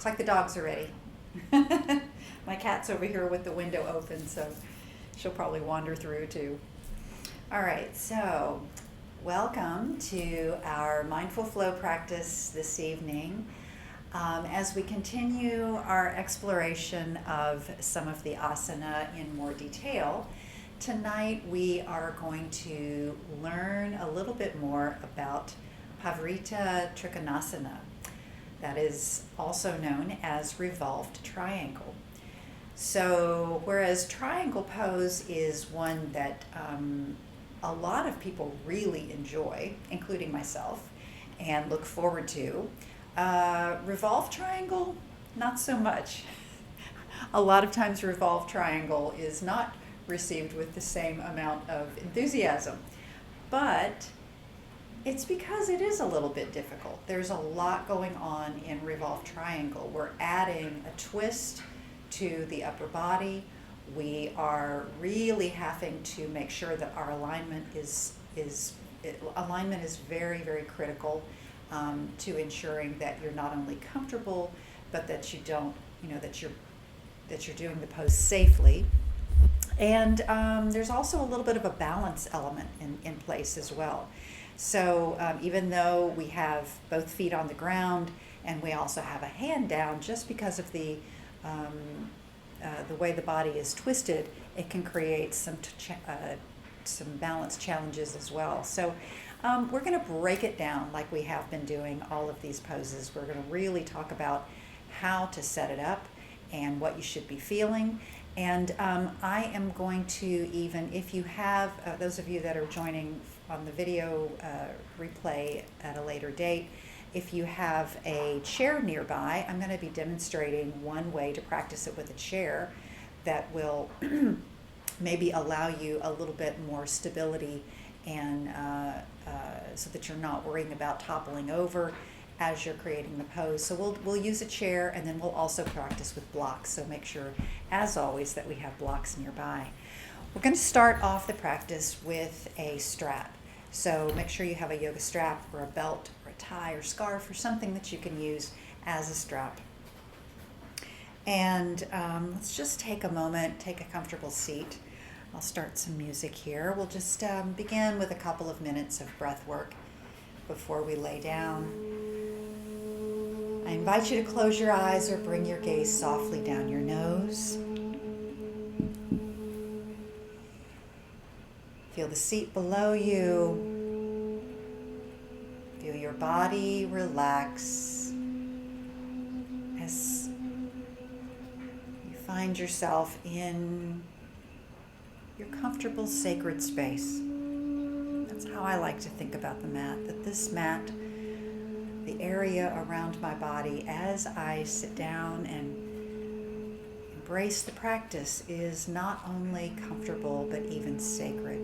looks like the dogs are ready. My cat's over here with the window open, so she'll probably wander through too. All right, so welcome to our mindful flow practice this evening. As we continue our exploration of some of the asana in more detail, tonight we are going to learn a little bit more about Parivrtta Trikonasana. That is also known as revolved triangle. So whereas triangle pose is one that a lot of people really enjoy, including myself, and look forward to, revolved triangle, not so much. A lot of times revolved triangle is not received with the same amount of enthusiasm, but it's because it is a little bit difficult. There's a lot going on in revolved triangle. We're adding a twist to the upper body. We are really having to make sure that our alignment is very, very critical to ensuring that you're not only comfortable, but that you don't, that you're doing the pose safely. And there's also a little bit of a balance element in place as well. So even though we have both feet on the ground and we also have a hand down, just because of the way the body is twisted, it can create some balance challenges as well. So we're going to break it down like we have been doing all of these poses. We're going to really talk about how to set it up and what you should be feeling. And I am going to even, if you have, those of you that are joining on the video replay at a later date, if you have a chair nearby, I'm going to be demonstrating one way to practice it with a chair that will maybe allow you a little bit more stability and so that you're not worrying about toppling over as you're creating the pose. So we'll use a chair, and then we'll also practice with blocks. So make sure, as always, that we have blocks nearby. We're going to start off the practice with a strap. So make sure you have a yoga strap or a belt or a tie or scarf or something that you can use as a strap. And let's just take a moment, take a comfortable seat. I'll start some music here. We'll just begin with a couple of minutes of breath work before we lay down. I invite you to close your eyes or bring your gaze softly down your nose. Feel the seat below you. Feel your body relax as you find yourself in your comfortable sacred space. That's how I like to think about the mat, that this mat, the area around my body as I sit down and embrace the practice, is not only comfortable but even sacred.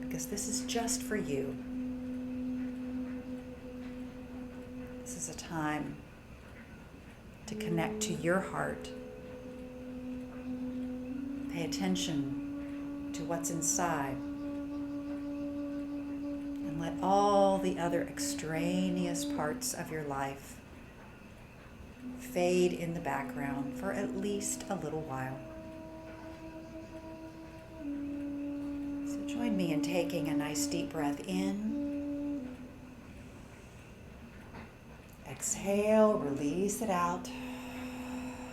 Because this is just for you. This is a time to connect to your heart. Pay attention to what's inside. And let all the other extraneous parts of your life fade in the background for at least a little while. So join me in taking a nice deep breath in. Exhale, release it out.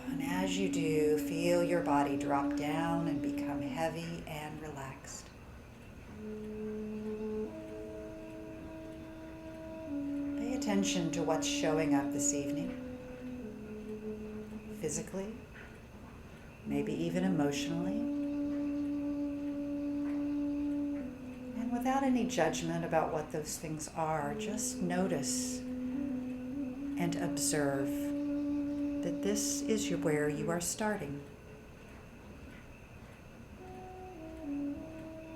And as you do, feel your body drop down and become heavy and relaxed. Pay attention to what's showing up this evening. Physically, maybe even emotionally. And without any judgment about what those things are, just notice and observe that this is where you are starting.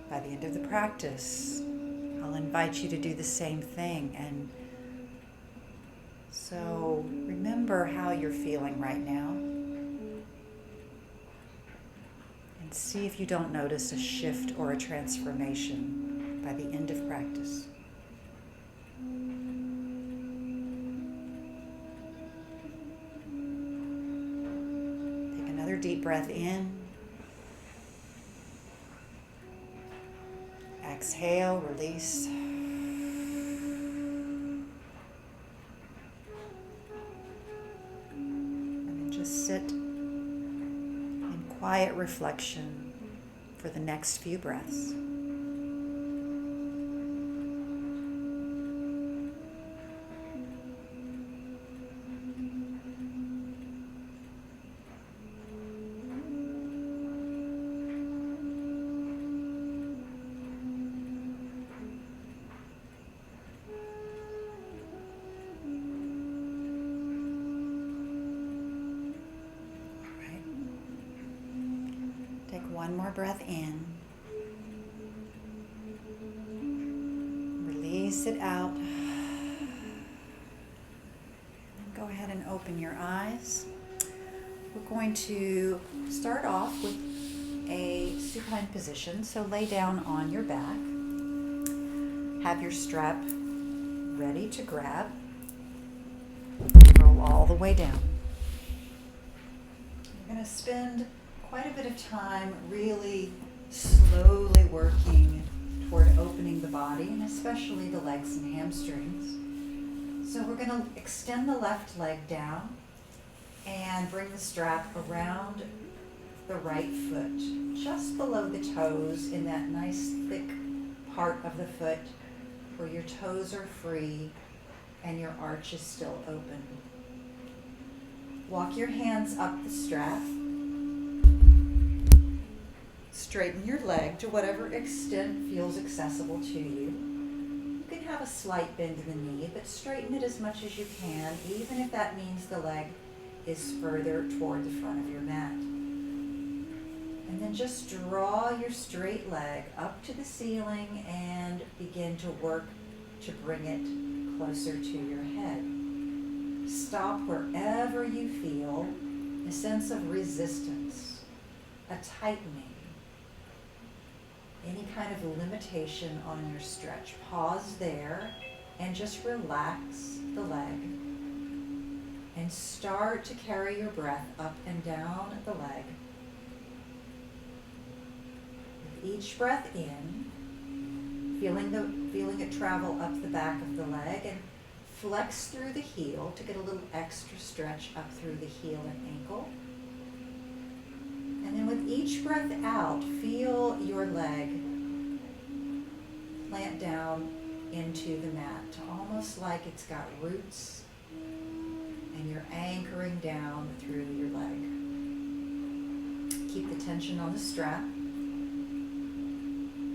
By the end of the practice, I'll invite you to do the same thing. And so remember how you're feeling right now. And see if you don't notice a shift or a transformation by the end of practice. Another deep breath in. Exhale, release. And then just sit in quiet reflection for the next few breaths. Take one more breath in. Release it out. And go ahead and open your eyes. We're going to start off with a supine position. So lay down on your back. Have your strap ready to grab. Roll all the way down. You're going to spend quite a bit of time really slowly working toward opening the body, and especially the legs and hamstrings. So we're going to extend the left leg down and bring the strap around the right foot, just below the toes in that nice thick part of the foot where your toes are free and your arch is still open. Walk your hands up the strap. Straighten your leg to whatever extent feels accessible to you. You can have a slight bend in the knee, but straighten it as much as you can, even if that means the leg is further toward the front of your mat. And then just draw your straight leg up to the ceiling and begin to work to bring it closer to your head. Stop wherever you feel a sense of resistance, a tightening, any kind of limitation on your stretch. Pause there and just relax the leg and start to carry your breath up and down the leg. With each breath in, feeling it travel up the back of the leg, and flex through the heel to get a little extra stretch up through the heel and ankle. And then with each breath out, feel your leg plant down into the mat, almost like it's got roots, and you're anchoring down through your leg. Keep the tension on the strap.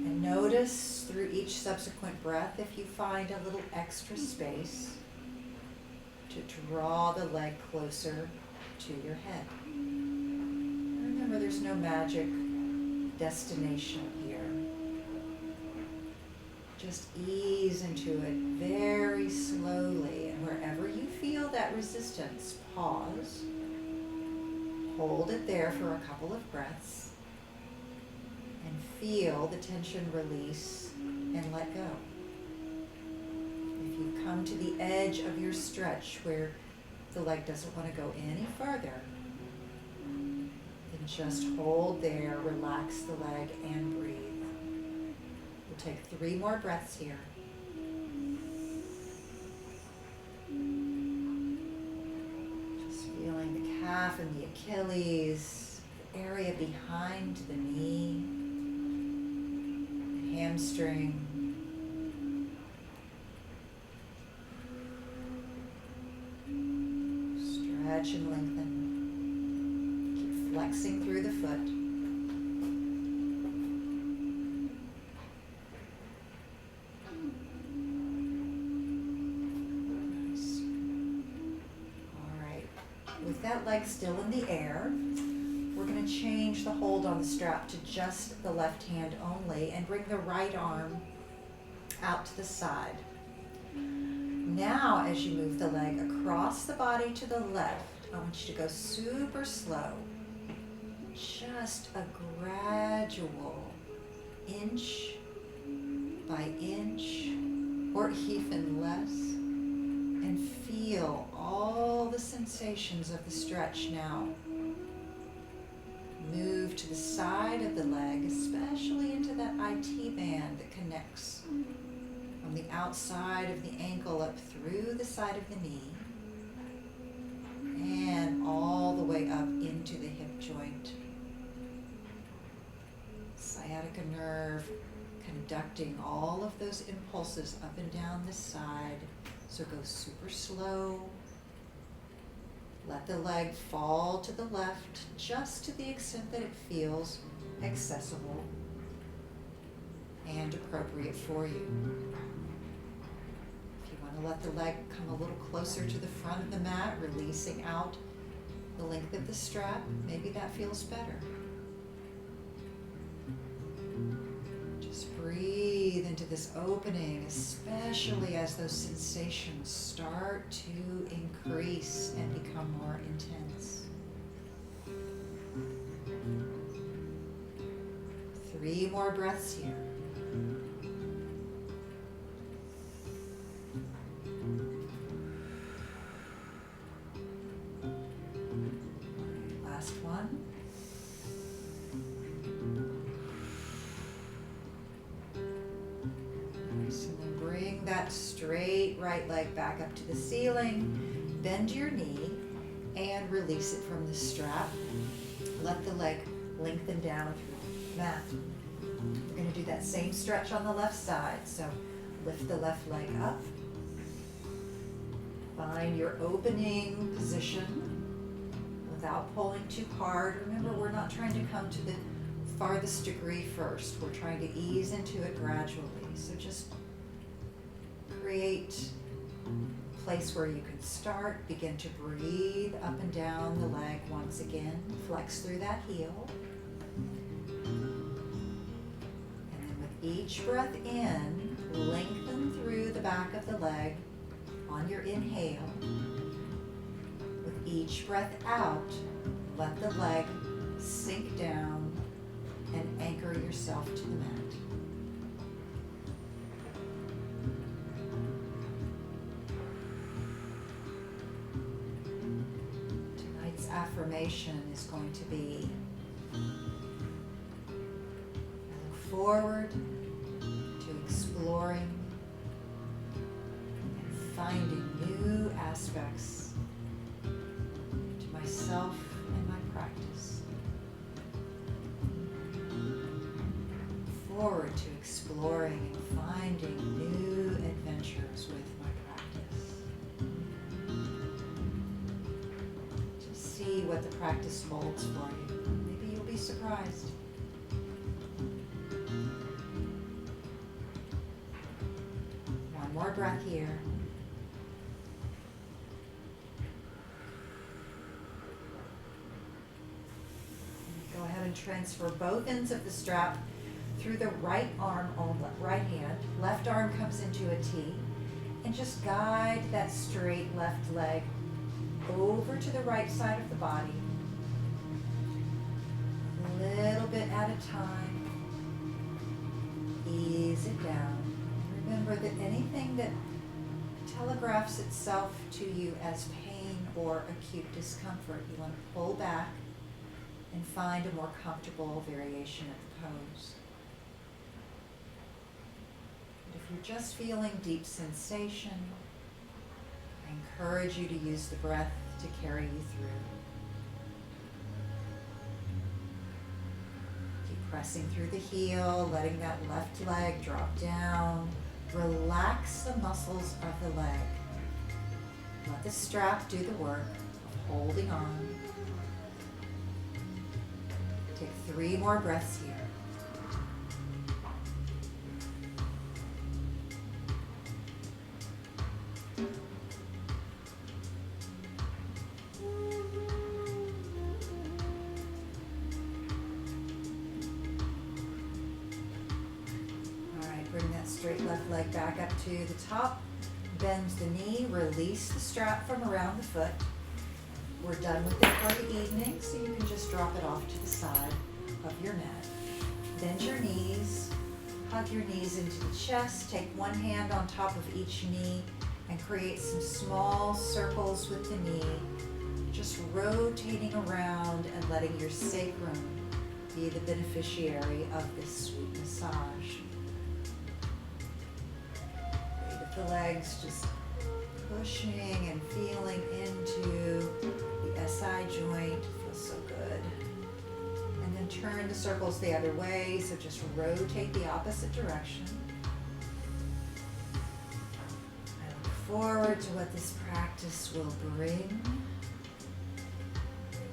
And notice through each subsequent breath if you find a little extra space to draw the leg closer to your head. Remember, there's no magic destination here. Just ease into it very slowly, and wherever you feel that resistance, pause. Hold it there for a couple of breaths, and feel the tension release and let go. If you come to the edge of your stretch where the leg doesn't want to go any further, then just hold there, relax the leg, and breathe. We'll take 3 more breaths here. Just feeling the calf and the Achilles, the area behind the knee, the hamstring. Stretch and lengthen. Keep flexing through the foot. Nice. All right. With that leg still in the air, we're going to change the hold on the strap to just the left hand only and bring the right arm out to the side. Now, as you move the leg across the body to the left, I want you to go super slow. Just a gradual inch by inch, or even less, and feel all the sensations of the stretch now. to the side of the leg, especially into that IT band that connects from the outside of the ankle up through the side of the knee and all the way up into the hip joint. Sciatica nerve conducting all of those impulses up and down the side. So go super slow. Let the leg fall to the left just to the extent that it feels accessible and appropriate for you. If you want to let the leg come a little closer to the front of the mat, releasing out the length of the strap, maybe that feels better. Just breathe into this opening, especially as those sensations start to increase and become more intense. 3 more breaths here. Last one. Nice, and then bring that straight right leg back up to the ceiling. Bend your knee and release it from the strap. Let the leg lengthen down through the mat. We're going to do that same stretch on the left side. So lift the left leg up. Find your opening position without pulling too hard. Remember, we're not trying to come to the farthest degree first. We're trying to ease into it gradually. So just create a place where you can start. Begin to breathe up and down the leg once again. Flex through that heel. Each breath in, lengthen through the back of the leg on your inhale. With each breath out, let the leg sink down and anchor yourself to the mat. Tonight's affirmation is going to be forward to exploring and finding new aspects to myself and my practice. Forward to exploring and finding new adventures with my practice. To see what the practice holds for you. Maybe you'll be surprised. More breath here. Go ahead and transfer both ends of the strap through the right arm on the right hand. Left arm comes into a T. And just guide that straight left leg over to the right side of the body. A little bit at a time. Ease it down. Remember that anything that telegraphs itself to you as pain or acute discomfort, you want to pull back and find a more comfortable variation of the pose. But if you're just feeling deep sensation, I encourage you to use the breath to carry you through. Keep pressing through the heel, letting that left leg drop down. Relax the muscles of the leg. Let the strap do the work of holding on. Take 3 more breaths here. Straight left leg back up to the top, bend the knee, release the strap from around the foot. We're done with this for the evening, so you can just drop it off to the side of your mat. Bend your knees, hug your knees into the chest, take one hand on top of each knee and create some small circles with the knee, just rotating around and letting your sacrum be the beneficiary of this sweet massage. Weight of the legs just pushing and feeling into the SI joint. Feels so good. And then turn the circles the other way, so just rotate the opposite direction. I look forward to what this practice will bring.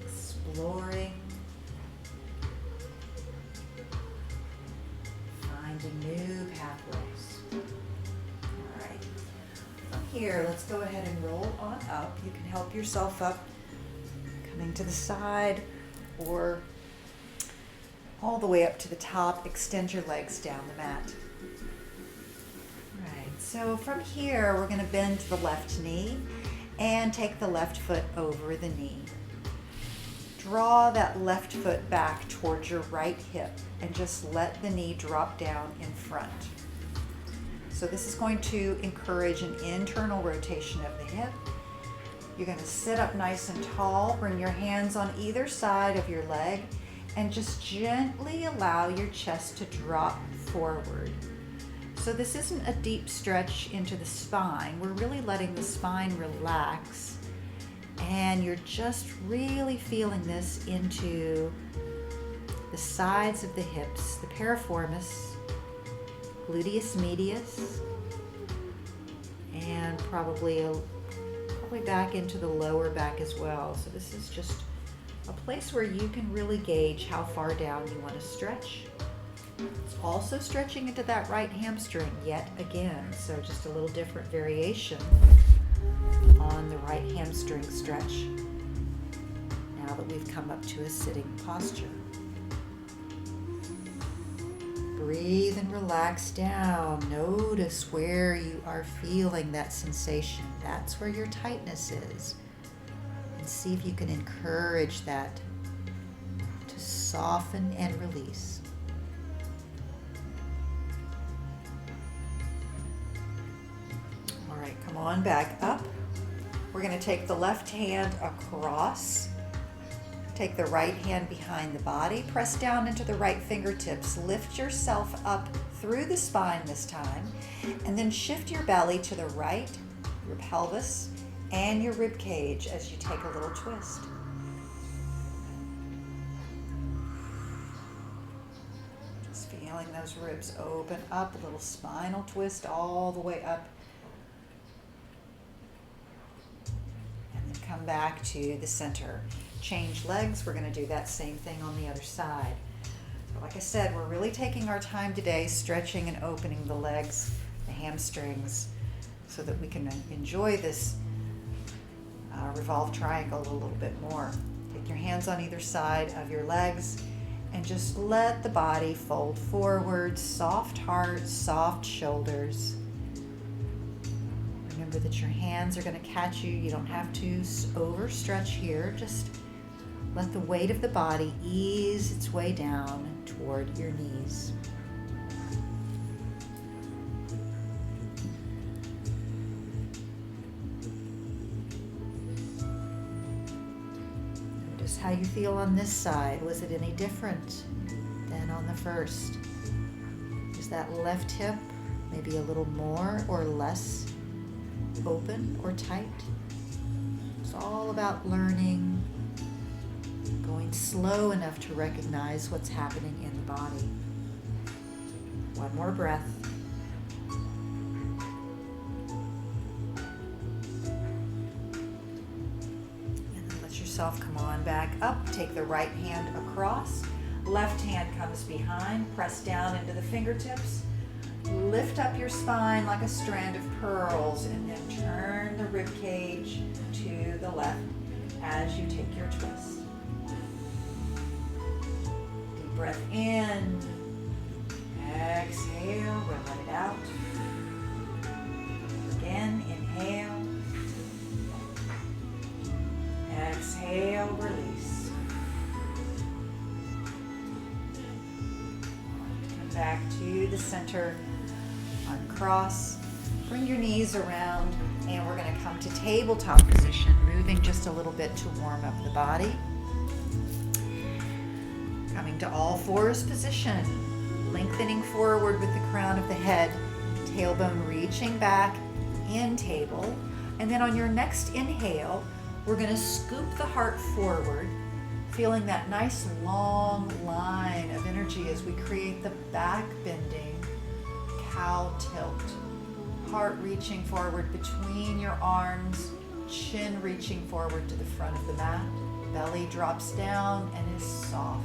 Exploring, finding new pathways. All right, from here, let's go ahead and roll on up. You can help yourself up, coming to the side or all the way up to the top. Extend your legs down the mat. All right, so from here, we're going to bend to the left knee and take the left foot over the knee. Draw that left foot back towards your right hip and just let the knee drop down in front. So this is going to encourage an internal rotation of the hip. You're going to sit up nice and tall, bring your hands on either side of your leg, and just gently allow your chest to drop forward. So this isn't a deep stretch into the spine. We're really letting the spine relax. And you're just really feeling this into the sides of the hips, the piriformis, gluteus medius, and probably back into the lower back as well. So this is just a place where you can really gauge how far down you want to stretch. It's also stretching into that right hamstring yet again, so just a little different variation on the right hamstring stretch now that we've come up to a sitting posture. Breathe and relax down. Notice where you are feeling that sensation. That's where your tightness is. And see if you can encourage that to soften and release. All right, come on back up. We're going to take the left hand across. Take the right hand behind the body. Press down into the right fingertips. Lift yourself up through the spine this time. And then shift your belly to the right, your pelvis, and your rib cage as you take a little twist. Just feeling those ribs open up, a little spinal twist all the way up. Come back to the center. Change legs. We're going to do that same thing on the other side. So like I said, we're really taking our time today, stretching and opening the legs, the hamstrings, so that we can enjoy this revolved triangle a little bit more. Take your hands on either side of your legs and just let the body fold forward, soft heart, soft shoulders. Remember that your hands are going to catch you. You don't have to overstretch here. Just let the weight of the body ease its way down toward your knees. Notice how you feel on this side. Was it any different than on the first? Is that left hip maybe a little more or less open or tight? It's all about learning, going slow enough to recognize what's happening in the body. One more breath. And then let yourself come on back up. Take the right hand across. Left hand comes behind. Press down into the fingertips. Lift up your spine like a strand of pearls and then turn the rib cage to the left as you take your twist. Deep breath in. Exhale, we'll let it out. Again, inhale. Exhale, release. Come back to the center. Uncross, bring your knees around, and we're going to come to tabletop position, moving just a little bit to warm up the body. Come Coming to all fours position, lengthening forward with the crown of the head, tailbone reaching back in table. And then on your next inhale, we're going to scoop the heart forward, feeling that nice long line of energy as we create the back bending cow tilt. Heart reaching forward between your arms, chin reaching forward to the front of the mat. Belly drops down and is soft.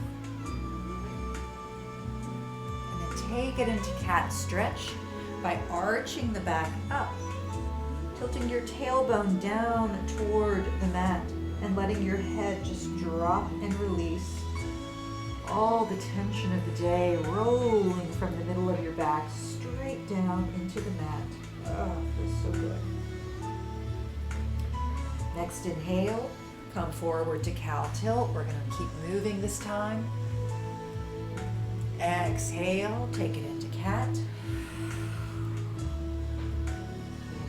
And then take it into cat stretch by arching the back up, tilting your tailbone down toward the mat and letting your head just drop and release all the tension of the day, rolling from the middle of your back straight down into the mat. Oh, feels so good. Next inhale, come forward to cow tilt. We're going to keep moving this time. Exhale, take it into cat.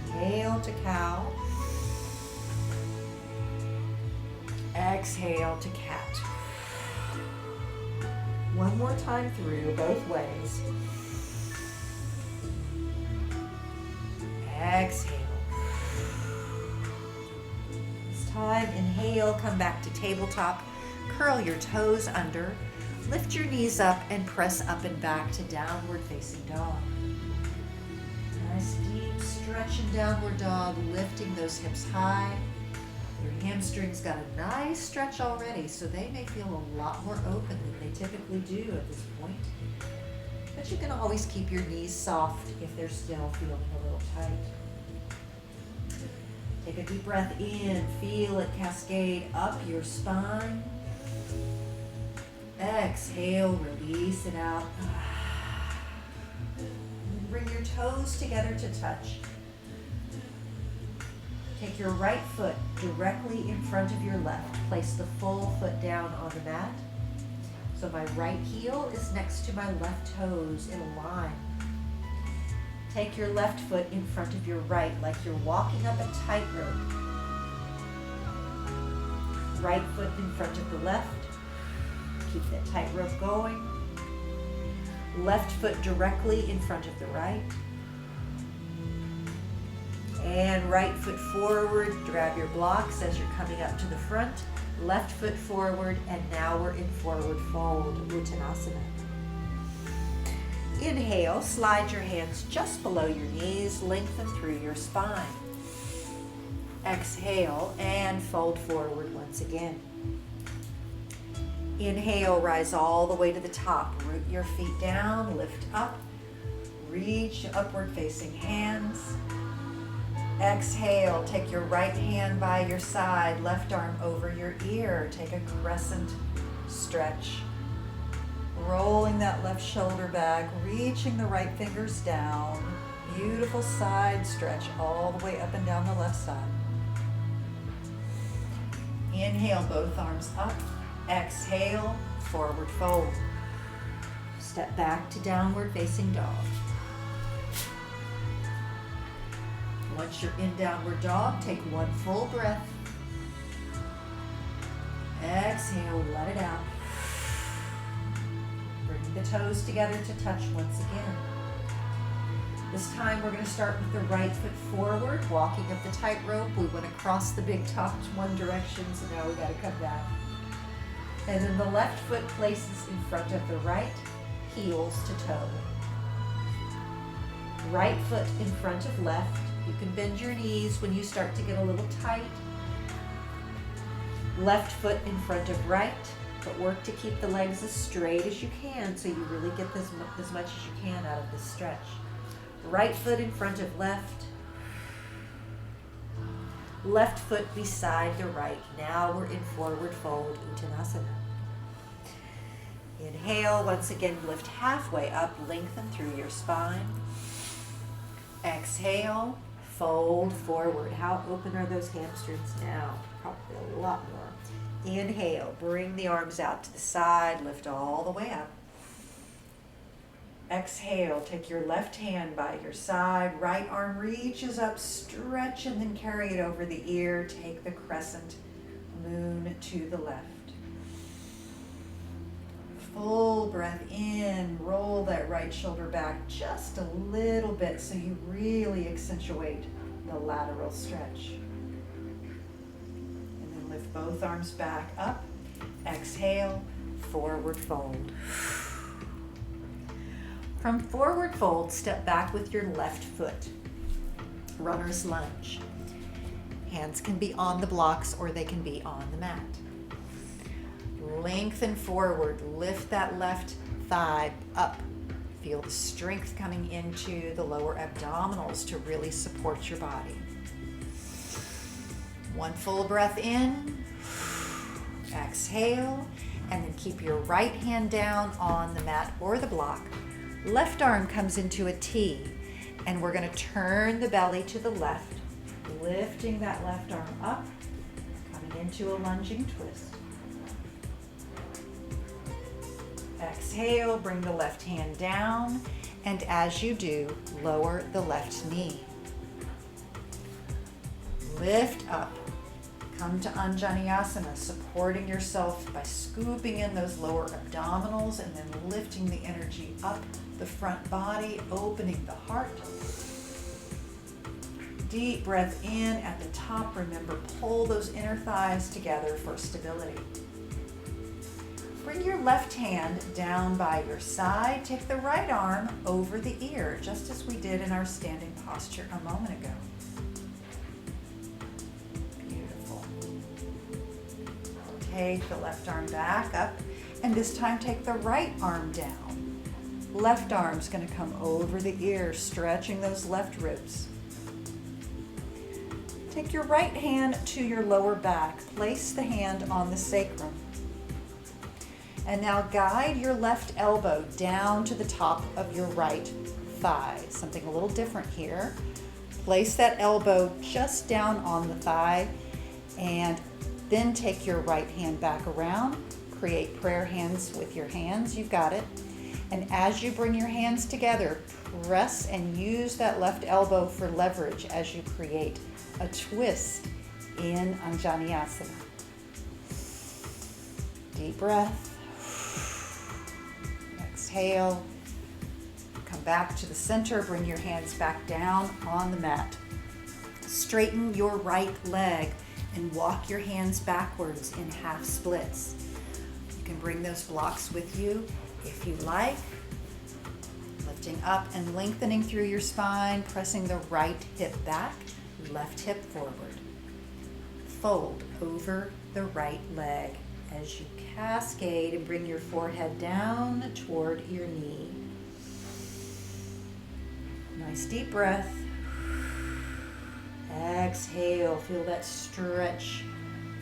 Inhale to cow. Exhale to cat. One more time through, both ways. Exhale. This time, inhale, come back to tabletop. Curl your toes under. Lift your knees up and press up and back to downward facing dog. Nice deep stretch in downward dog, lifting those hips high. Your hamstrings got a nice stretch already, so they may feel a lot more open than they typically do at this point. But you can always keep your knees soft if they're still feeling a little tight. Take a deep breath in, feel it cascade up your spine. Exhale, release it out. Bring your toes together to touch. Take your right foot directly in front of your left. Place the full foot down on the mat. So my right heel is next to my left toes in a line. Take your left foot in front of your right like you're walking up a tightrope. Right foot in front of the left. Keep that tightrope going. Left foot directly in front of the right. And right foot forward, grab your blocks as you're coming up to the front. Left foot forward, and now we're in forward fold, Uttanasana. Inhale, slide your hands just below your knees, lengthen through your spine. Exhale, and fold forward once again. Inhale, rise all the way to the top. Root your feet down, lift up, reach upward facing hands. Exhale, take your right hand by your side, left arm over your ear. Take a crescent stretch. Rolling that left shoulder back, reaching the right fingers down. Beautiful side stretch all the way up and down the left side. Inhale, both arms up. Exhale, forward fold. Step back to downward facing dog. Once you're in downward dog, take one full breath. Exhale, let it out. Bring the toes together to touch once again. This time we're going to start with the right foot forward, walking up the tightrope. We went across the big top to one direction, so now we got to come back. And then the left foot places in front of the right, heels to toe. Right foot in front of left. You can bend your knees when you start to get a little tight. Left foot in front of right, but work to keep the legs as straight as you can so you really get as much as you can out of this stretch. Right foot in front of left. Left foot beside the right. Now we're in forward fold, Uttanasana. Inhale, once again, lift halfway up, lengthen through your spine. Exhale, fold forward. How open are those hamstrings now? Probably a lot more. Inhale, bring the arms out to the side, lift all the way up. Exhale, take your left hand by your side, right arm reaches up, stretch, and then carry it over the ear. Take the crescent moon to the left. full breath in, roll that right shoulder back just a little bit so you really accentuate the lateral stretch. And then lift both arms back up. Exhale, forward fold. From forward fold, step back with your left foot. Runner's lunge. Hands can be on the blocks or they can be on the mat. Lengthen forward, lift that left thigh up. Feel the strength coming into the lower abdominals to really support your body. One full breath in, exhale, and then keep your right hand down on the mat or the block. Left arm comes into a T, and we're going to turn the belly to the left, lifting that left arm up, coming into a lunging twist. Exhale, bring the left hand down, and as you do, lower the left knee. Lift up. Come to Anjaneyasana, supporting yourself by scooping in those lower abdominals and then lifting the energy up the front body, opening the heart. Deep breath in at the top. Remember, pull those inner thighs together for stability. Bring your left hand down by your side. Take the right arm over the ear, just as we did in our standing posture a moment ago. Beautiful. Take the left arm back up, and this time take the right arm down. Left arm's going to come over the ear, stretching those left ribs. Take your right hand to your lower back. Place the hand on the sacrum. And now guide your left elbow down to the top of your right thigh. Something a little different here. Place that elbow just down on the thigh, and then take your right hand back around. Create prayer hands with your hands. You've got it. And as you bring your hands together, press and use that left elbow for leverage as you create a twist in Anjaneyasana. Deep breath. Exhale. Come back to the center. Bring your hands back down on the mat. Straighten your right leg and walk your hands backwards in half splits. You can bring those blocks with you if you like. Lifting up and lengthening through your spine, pressing the right hip back, left hip forward. Fold over the right leg as you cascade and bring your forehead down toward your knee. Nice deep breath. Exhale, feel that stretch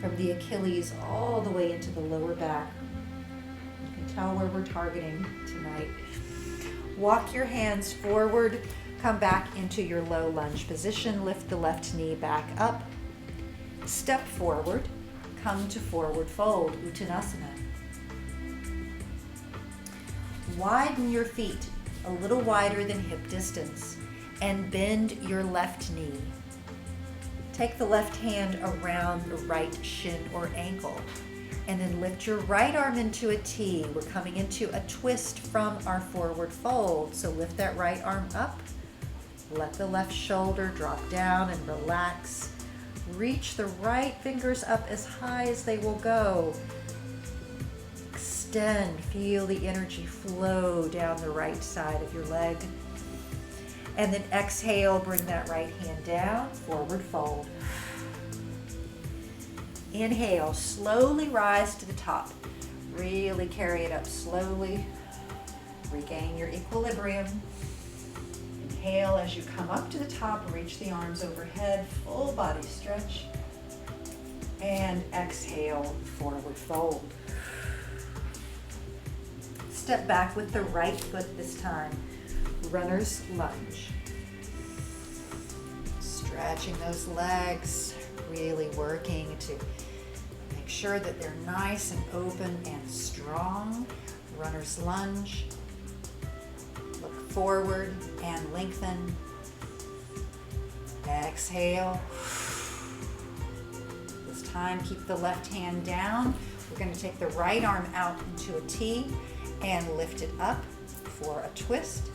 from the Achilles all the way into the lower back. You can tell where we're targeting tonight. Walk your hands forward, come back into your low lunge position, lift the left knee back up, step forward, come to forward fold, Uttanasana. Widen your feet a little wider than hip distance and bend your left knee. Take the left hand around the right shin or ankle and then lift your right arm into a T. We're coming into a twist from our forward fold. So lift that right arm up, let the left shoulder drop down and relax. Reach the right fingers up as high as they will go. Extend, feel the energy flow down the right side of your leg. And then exhale, bring that right hand down, forward fold. Inhale, slowly rise to the top. Really carry it up slowly. Regain your equilibrium. Inhale as you come up to the top, reach the arms overhead, full body stretch. And exhale, forward fold. Step back with the right foot this time. Runner's lunge. Stretching those legs, really working to make sure that they're nice and open and strong. Runner's lunge. Look forward and lengthen. Exhale. This time, keep the left hand down. We're going to take the right arm out into a T and lift it up for a twist.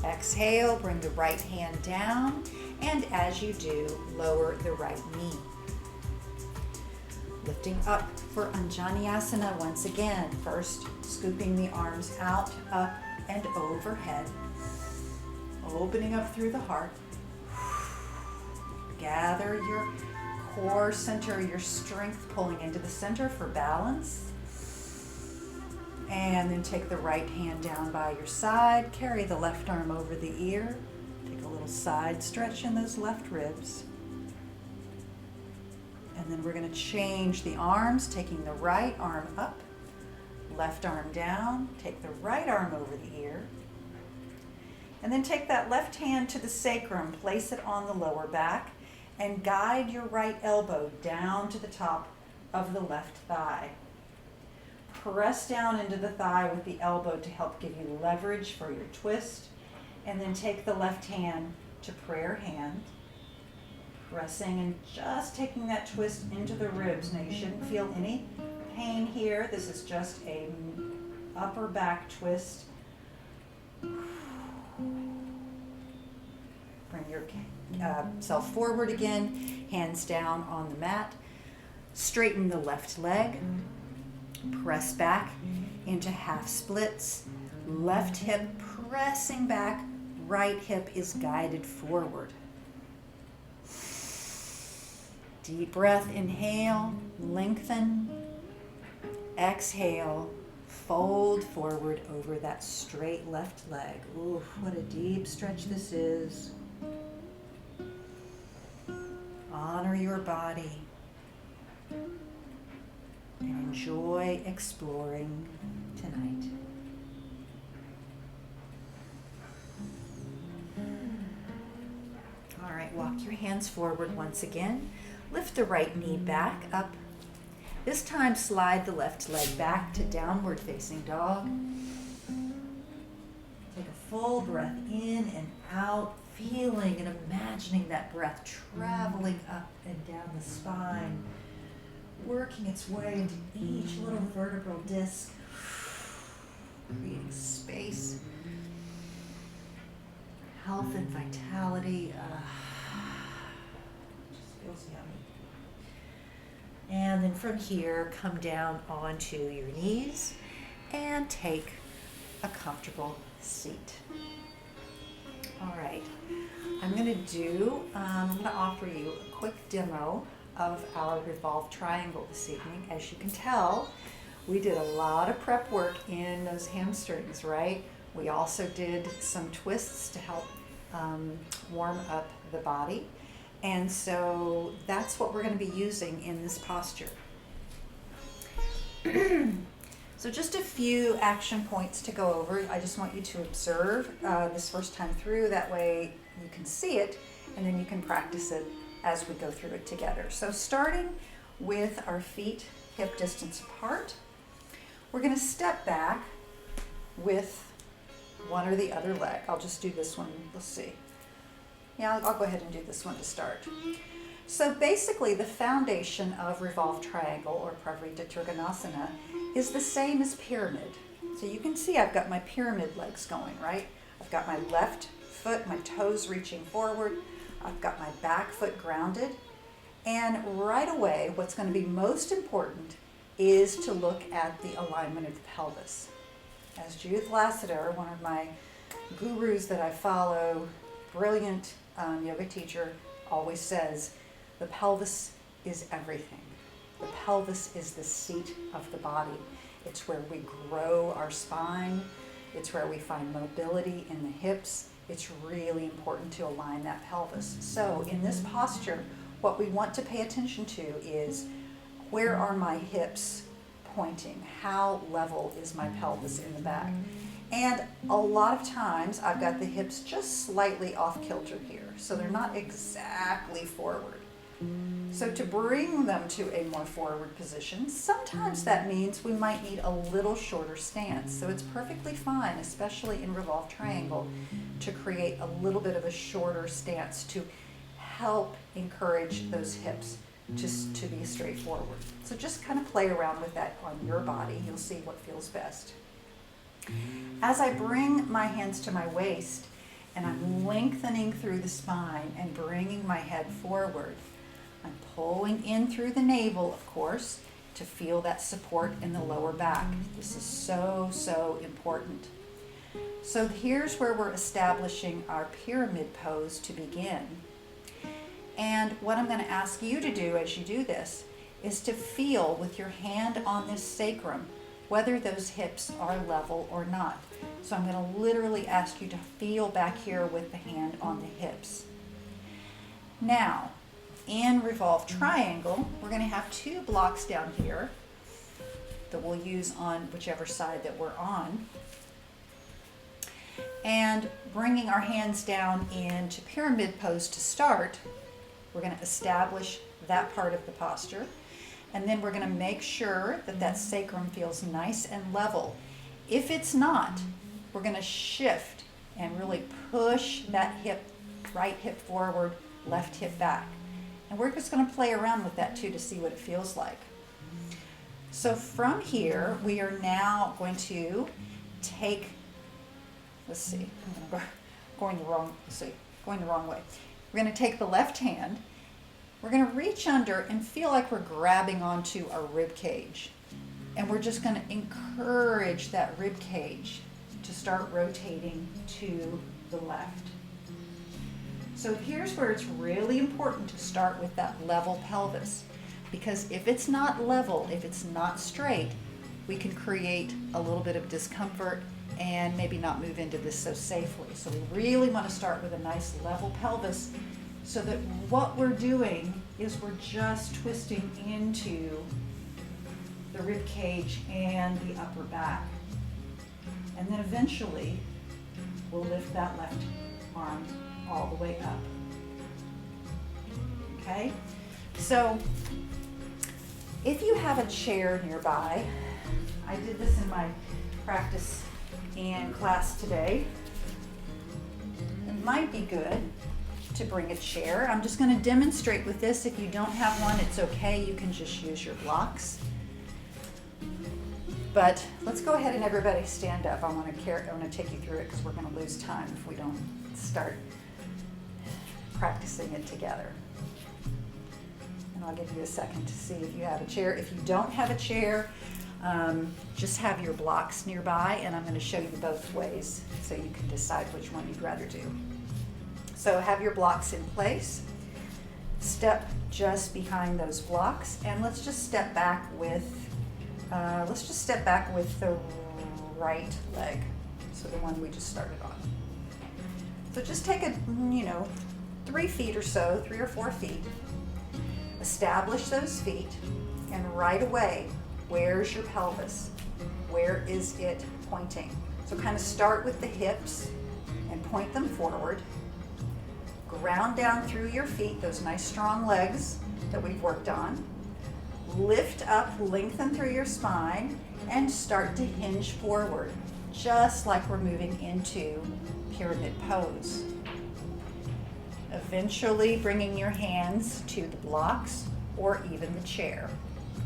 Exhale, bring the right hand down, and as you do, lower the right knee. Lifting up for Anjaneyasana once again. First, scooping the arms out, up, and overhead. Opening up through the heart. Gather your core center, your strength, pulling into the center for balance. And then take the right hand down by your side. Carry the left arm over the ear. Take a little side stretch in those left ribs. And then we're going to change the arms, taking the right arm up, left arm down. Take the right arm over the ear. And then take that left hand to the sacrum, place it on the lower back, and guide your right elbow down to the top of the left thigh. Press down into the thigh with the elbow to help give you leverage for your twist. And then take the left hand to prayer hand. Pressing and just taking that twist into the ribs. Now you shouldn't feel any pain here. This is just a upper back twist. Bring yourself forward again, hands down on the mat. Straighten the left leg. Press back into half splits. Left hip pressing back. Right hip is guided forward. Deep breath, inhale, lengthen. Exhale, fold forward over that straight left leg. Ooh, what a deep stretch this is. Honor your body and enjoy exploring tonight. All right, walk your hands forward once again. Lift the right knee back up. This time slide the left leg back to downward facing dog. Take a full breath in and out, feeling and imagining that breath traveling up and down the spine, working its way into each little vertebral disc, creating space, health and vitality. Just feels yummy. And then from here, come down onto your knees and take a comfortable seat. All right, I'm going to offer you a quick demo of our revolved triangle this evening. As you can tell, we did a lot of prep work in those hamstrings, right? We also did some twists to help warm up the body. And so that's what we're going to be using in this posture. So just a few action points to go over. I just want you to observe this first time through. That way you can see it, and then you can practice it as we go through it together. So starting with our feet hip distance apart, we're going to step back with one or the other leg. I'll just do this one. Let's see. Yeah, I'll go ahead and do this one to start. So basically the foundation of revolved triangle or Parivrtta Trikonasana is the same as pyramid. So you can see I've got my pyramid legs going, right? I've got my left foot, my toes reaching forward. I've got my back foot grounded. And right away, what's going to be most important is to look at the alignment of the pelvis. As Judith Lassiter, one of my gurus that I follow, brilliant yoga teacher, always says, the pelvis is everything. The pelvis is the seat of the body. It's where we grow our spine. It's where we find mobility in the hips. It's really important to align that pelvis. So in this posture, what we want to pay attention to is, where are my hips pointing? How level is my pelvis in the back? And a lot of times I've got the hips just slightly off kilter here, so they're not exactly forward. So to bring them to a more forward position, sometimes that means we might need a little shorter stance. So it's perfectly fine, especially in revolved triangle, to create a little bit of a shorter stance to help encourage those hips just to be straightforward. So just kind of play around with that on your body. You'll see what feels best. As I bring my hands to my waist and I'm lengthening through the spine and bringing my head forward, I'm pulling in through the navel, of course, to feel that support in the lower back. This is so, so important. So here's where we're establishing our pyramid pose to begin. And what I'm going to ask you to do as you do this is to feel with your hand on this sacrum whether those hips are level or not. So I'm going to literally ask you to feel back here with the hand on the hips. Now, in Revolved Triangle, we're going to have 2 blocks down here that we'll use on whichever side that we're on. And bringing our hands down into pyramid pose to start, we're going to establish that part of the posture. And then we're going to make sure that that sacrum feels nice and level. If it's not, we're going to shift and really push that hip, right hip forward, left hip back. And we're just going to play around with that too to see what it feels like. So from here, we are now going to take, let's see, going the wrong way. We're going to take the left hand. We're going to reach under and feel like we're grabbing onto our rib cage. And we're just going to encourage that rib cage to start rotating to the left. So here's where it's really important to start with that level pelvis. Because if it's not level, if it's not straight, we can create a little bit of discomfort and maybe not move into this so safely. So we really want to start with a nice level pelvis so that what we're doing is we're just twisting into the rib cage and the upper back. And then eventually we'll lift that left arm all the way up. Okay? So if you have a chair nearby, I did this in my practice in class today. It might be good to bring a chair. I'm just going to demonstrate with this. If you don't have one, it's okay. You can just use your blocks. But let's go ahead and everybody stand up. I want to take you through it because we're going to lose time if we don't start practicing it together. And I'll give you a second to see if you have a chair. If you don't have a chair, just have your blocks nearby, and I'm going to show you both ways so you can decide which one you'd rather do. So have your blocks in place. Step just behind those blocks, and let's just step back with the right leg, so the one we just started on. So just take 3 feet or so, 3 or 4 feet. Establish those feet, and right away, where's your pelvis? Where is it pointing? So kind of start with the hips and point them forward. Ground down through your feet, those nice strong legs that we've worked on. Lift up, lengthen through your spine, and start to hinge forward, just like we're moving into pyramid pose. Eventually bringing your hands to the blocks or even the chair.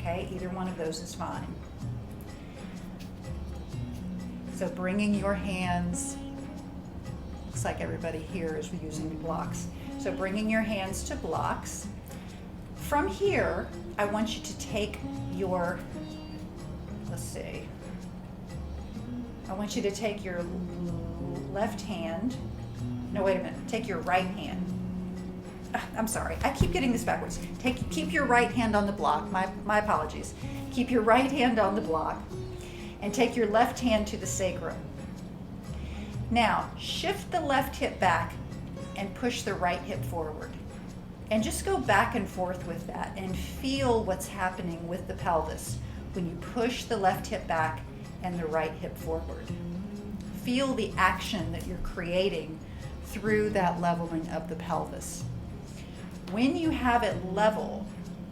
Okay, either one of those is fine. So bringing your hands, looks like everybody here is using blocks. So bringing your hands to blocks. From here, I want you to take your, I want you to take your left hand, take your right hand. I'm sorry, I keep getting this backwards. Keep your right hand on the block, my apologies. Keep your right hand on the block and take your left hand to the sacrum. Now, shift the left hip back and push the right hip forward. And just go back and forth with that and feel what's happening with the pelvis when you push the left hip back and the right hip forward. Feel the action that you're creating through that leveling of the pelvis. When you have it level,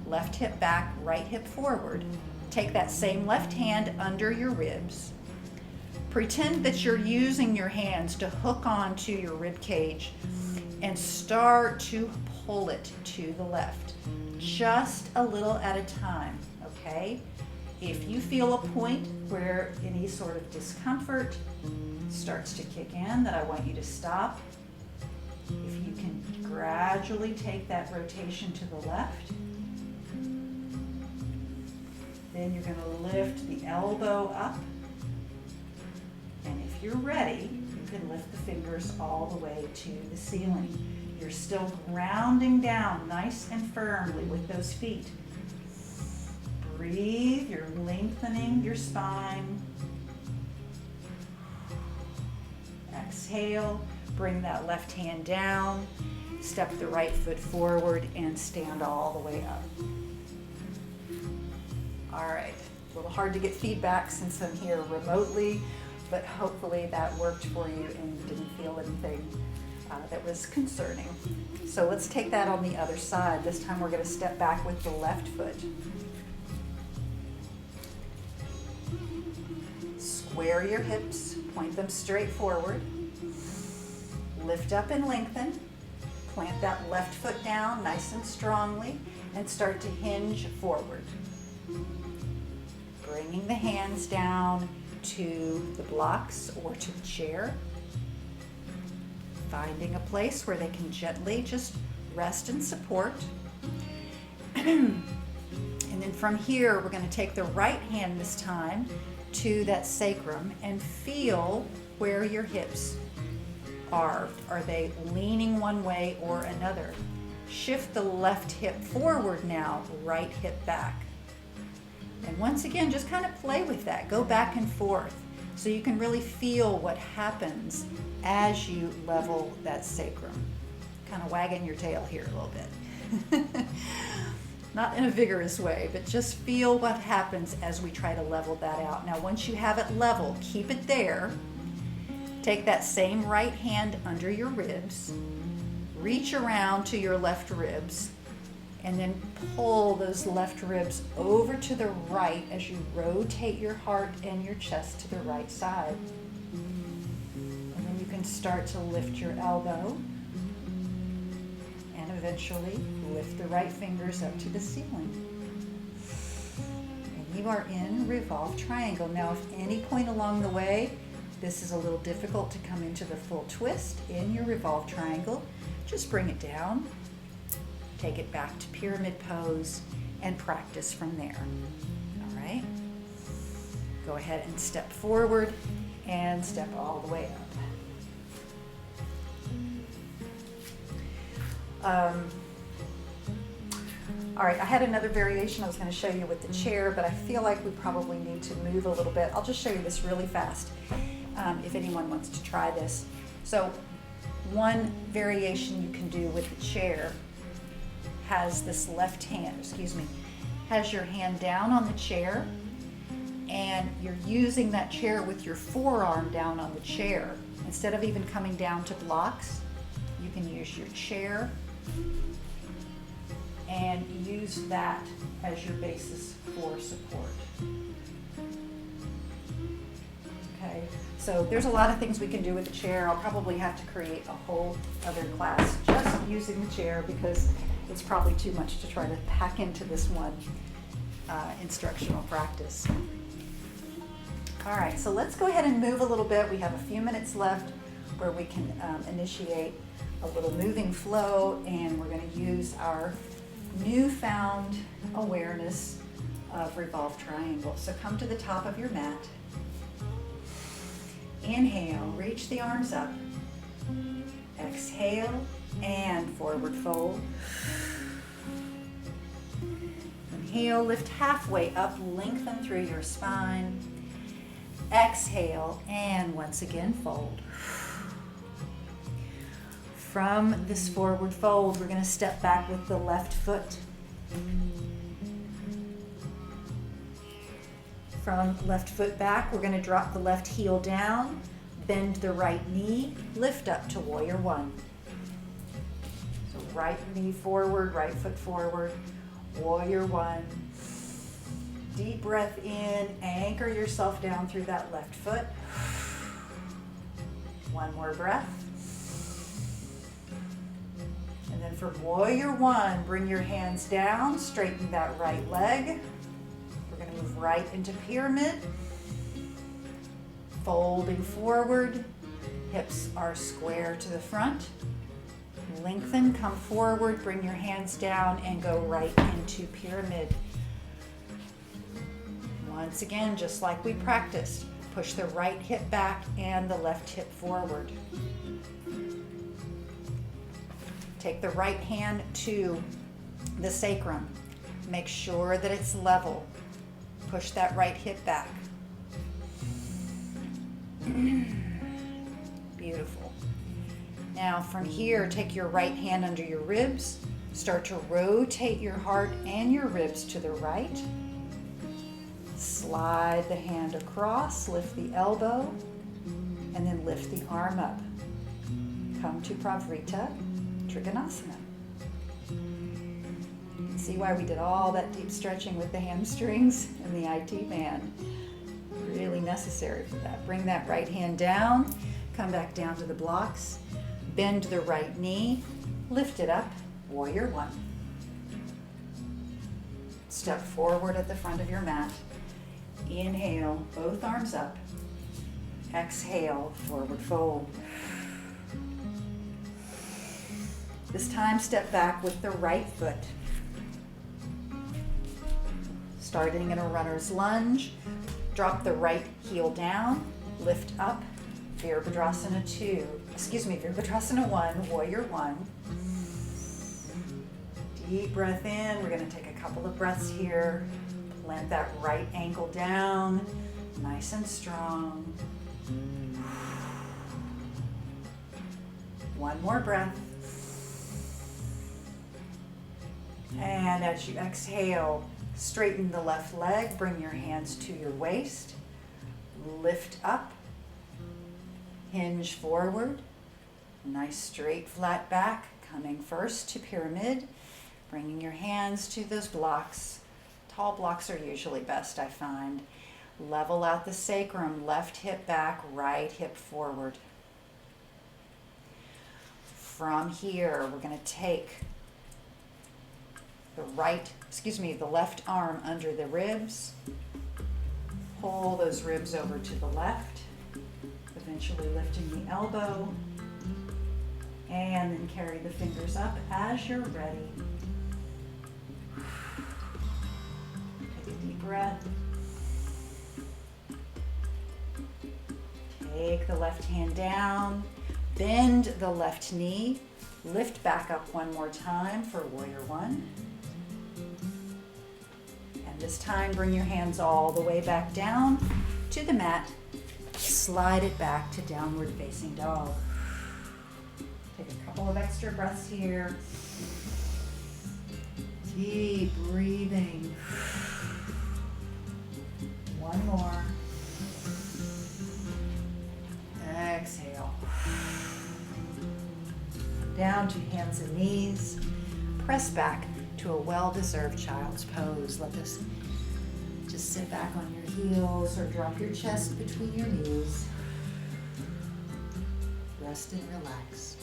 left hip back, right hip forward, take that same left hand under your ribs. Pretend that you're using your hands to hook onto your rib cage and start to pull it to the left, just a little at a time, okay? If you feel a point where any sort of discomfort starts to kick in, that I want you to stop. If you can gradually take that rotation to the left, then you're going to lift the elbow up. And if you're ready, you can lift the fingers all the way to the ceiling. You're still grounding down nice and firmly with those feet. Breathe, you're lengthening your spine. Exhale, bring that left hand down, step the right foot forward, and stand all the way up. All right, a little hard to get feedback since I'm here remotely, but hopefully that worked for you and you didn't feel anything that was concerning. So let's take that on the other side. This time we're going to step back with the left foot. Square your hips, point them straight forward. Lift up and lengthen. Plant that left foot down nice and strongly and start to hinge forward. Bringing the hands down to the blocks or to the chair. Finding a place where they can gently just rest and support. And then from here, we're going to take the right hand this time to that sacrum and feel where your hips are. Are they leaning one way or another? Shift the left hip forward now, right hip back. And once again, just kind of play with that. Go back and forth so you can really feel what happens as you level that sacrum. Kind of wagging your tail here a little bit. Not in a vigorous way, but just feel what happens as we try to level that out. Now, once you have it level, keep it there. Take that same right hand under your ribs. Reach around to your left ribs and then pull those left ribs over to the right as you rotate your heart and your chest to the right side. And then you can start to lift your elbow and eventually lift the right fingers up to the ceiling. And you are in revolved triangle. Now, if any point along the way this is a little difficult to come into the full twist in your revolved triangle, just bring it down. Take it back to pyramid pose and practice from there. All right? Go ahead and step forward and step all the way up. All right, I had another variation I was going to show you with the chair, but I feel like we probably need to move a little bit. I'll just show you this really fast if anyone wants to try this. So one variation you can do with the chair has this left hand, has your hand down on the chair, and you're using that chair with your forearm down on the chair. Instead of even coming down to blocks, you can use your chair and use that as your basis for support. Okay, so there's a lot of things we can do with the chair. I'll probably have to create a whole other class just using the chair because it's probably too much to try to pack into this one instructional practice. All right, so let's go ahead and move a little bit. We have a few minutes left where we can initiate a little moving flow, and we're going to use our newfound awareness of revolved triangle. So come to the top of your mat. Inhale, reach the arms up. Exhale and forward fold. Inhale, lift halfway up, lengthen through your spine. Exhale and once again fold. From this forward fold, we're going to step back with the left foot. From left foot back, we're going to drop the left heel down, bend the right knee, lift up to warrior one. So right knee forward, right foot forward, warrior one. Deep breath in, anchor yourself down through that left foot. One more breath. And then for warrior one, bring your hands down, straighten that right leg. We're going to move right into pyramid. Folding forward, hips are square to the front. Lengthen, come forward, bring your hands down and go right into pyramid. Once again, just like we practiced, push the right hip back and the left hip forward. Take the right hand to the sacrum. Make sure that it's level. Push that right hip back. Beautiful. Now from here, take your right hand under your ribs. Start to rotate your heart and your ribs to the right. Slide the hand across, lift the elbow, and then lift the arm up. Come to Parivrtta, Trikonasana. See why we did all that deep stretching with the hamstrings and the IT band. Really necessary for that. Bring that right hand down, come back down to the blocks, bend the right knee, lift it up, warrior one. Step forward at the front of your mat. Inhale, both arms up. Exhale, forward fold. This time, step back with the right foot. Starting in a runner's lunge, drop the right heel down, lift up, Parivrtta 1, warrior one. Deep breath in, we're gonna take a couple of breaths here. Plant that right ankle down, nice and strong. One more breath. And as you exhale, straighten the left leg, bring your hands to your waist, lift up, hinge forward, nice straight flat back, coming first to pyramid, bringing your hands to those blocks. Tall blocks are usually best, I find. Level out the sacrum, left hip back, right hip forward. From here, we're going to take the left arm under the ribs. Pull those ribs over to the left, eventually lifting the elbow, and then carry the fingers up as you're ready. Take a deep breath. Take the left hand down, bend the left knee, lift back up one more time for warrior one. And this time, bring your hands all the way back down to the mat. Slide it back to downward facing dog. Take a couple of extra breaths here. Deep breathing. One more. Exhale. Down to hands and knees. Press back to a well-deserved child's pose. Let this just sit back on your heels or drop your chest between your knees. Rest and relax.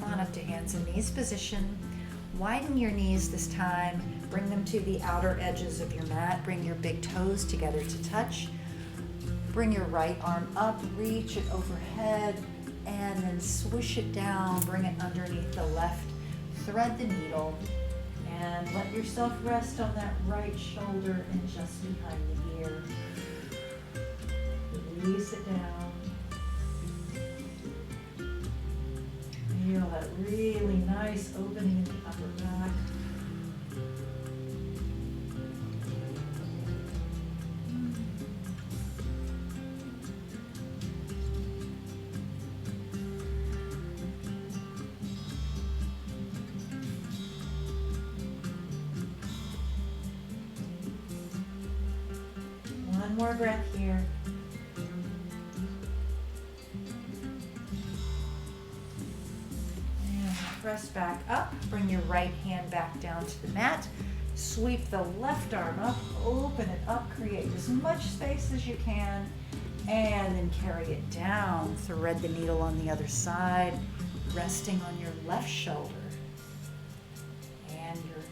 Come on up to hands and knees position. Widen your knees this time. Bring them to the outer edges of your mat. Bring your big toes together to touch. Bring your right arm up, reach it overhead, and then swish it down. Bring it underneath the left. Thread the needle, and let yourself rest on that right shoulder and just behind the ear. Release it down. Feel that really nice opening in the upper back. One more breath here. And Press back up. Bring your right hand back down to the mat. Sweep the left arm up. Open it up. Create as much space as you can. And then carry it down. Thread the needle on the other side, resting on your left shoulder and your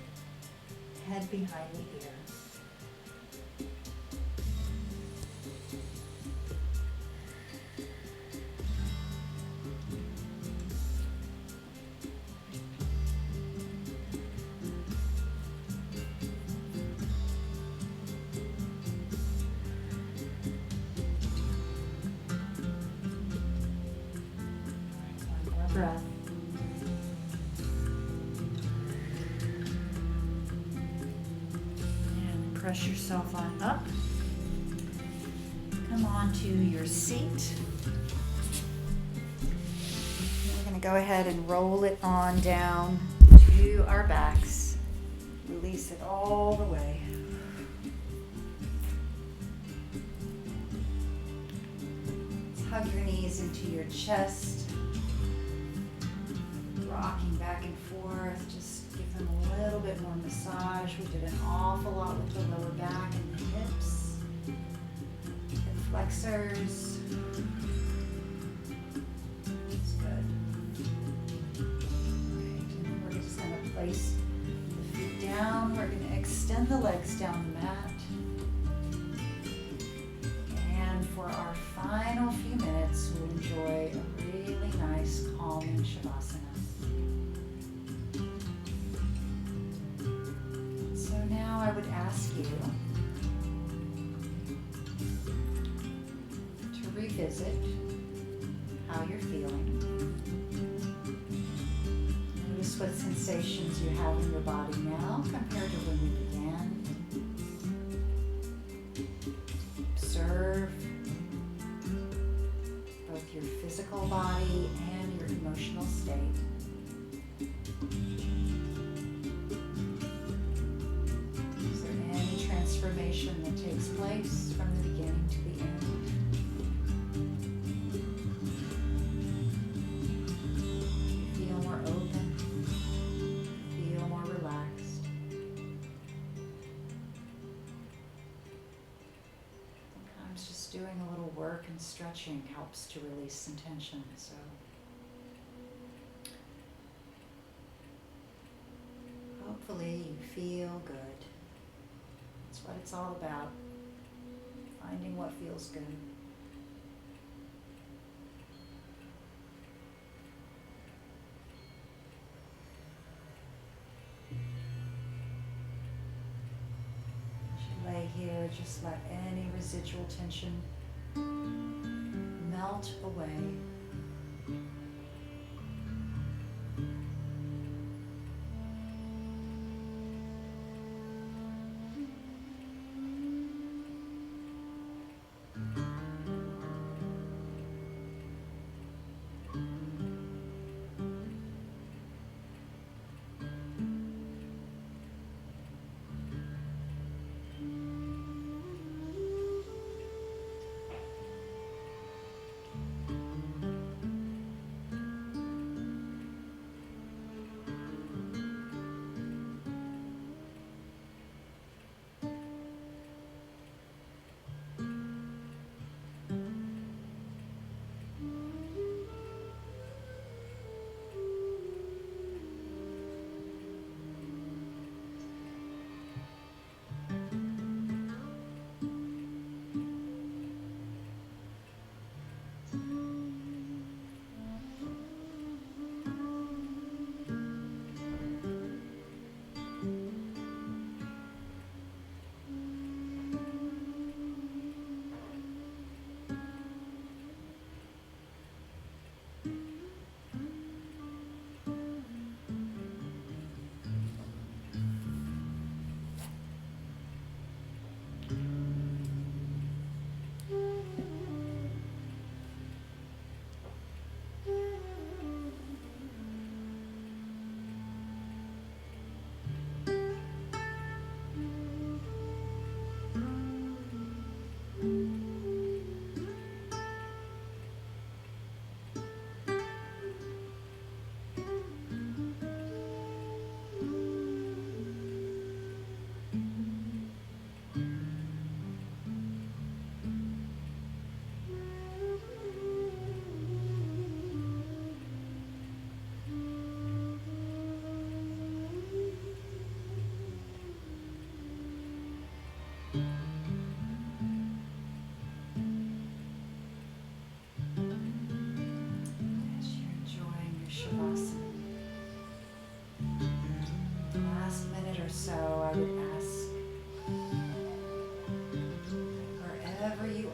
head behind the ear. Breath. And press yourself on up. Come on to your seat. We're going to go ahead and roll it on down to our backs. Release it all the way. Hug your knees into your chest. Rocking back and forth, just give them a little bit more massage. We did an awful lot with the lower back and the hips, hip flexors. That's good. Right, and then we're just going to place the feet down. We're going to extend the legs down the mat. And for our final few minutes, we'll enjoy a really nice, calming Shavasana. I would ask you to revisit how you're feeling. Notice what sensations you have in your body now compared to when we began. Observe both your physical body and your emotional state. Transformation that takes place from the beginning to the end. You feel more open, feel more relaxed. Sometimes just doing a little work and stretching helps to release some tension. So hopefully you feel good. That's what it's all about, finding what feels good. As you lay here, just let any residual tension melt away.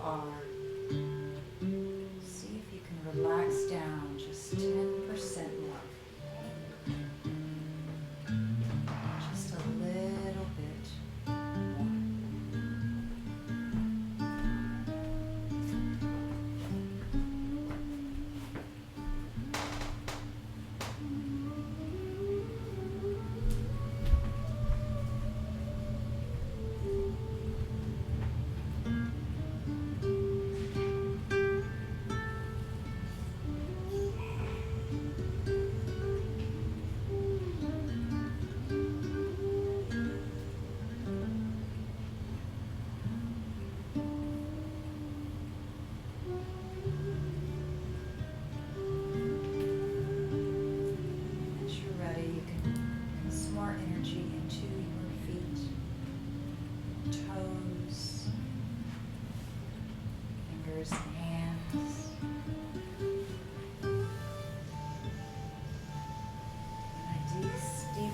are. See if you can relax down just 10% more. Just a little bit more.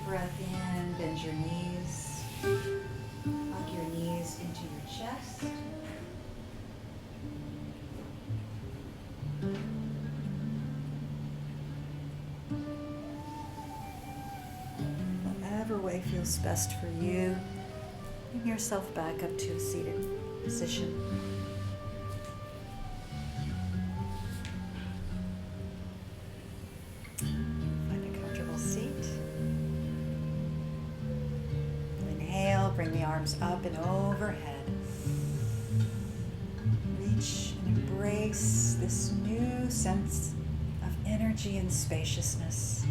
Breath in, bend your knees, hug your knees into your chest. Whatever way feels best for you, bring yourself back up to a seated position. Bring the arms up and overhead. Reach and embrace this new sense of energy and spaciousness.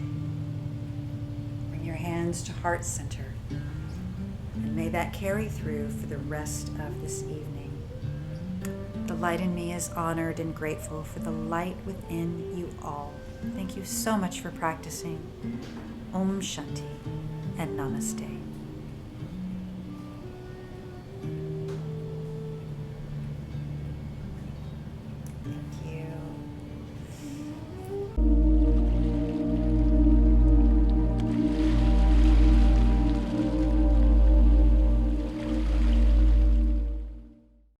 Bring your hands to heart center. And may that carry through for the rest of this evening. The light in me is honored and grateful for the light within you all. Thank you so much for practicing. Om Shanti and Namaste.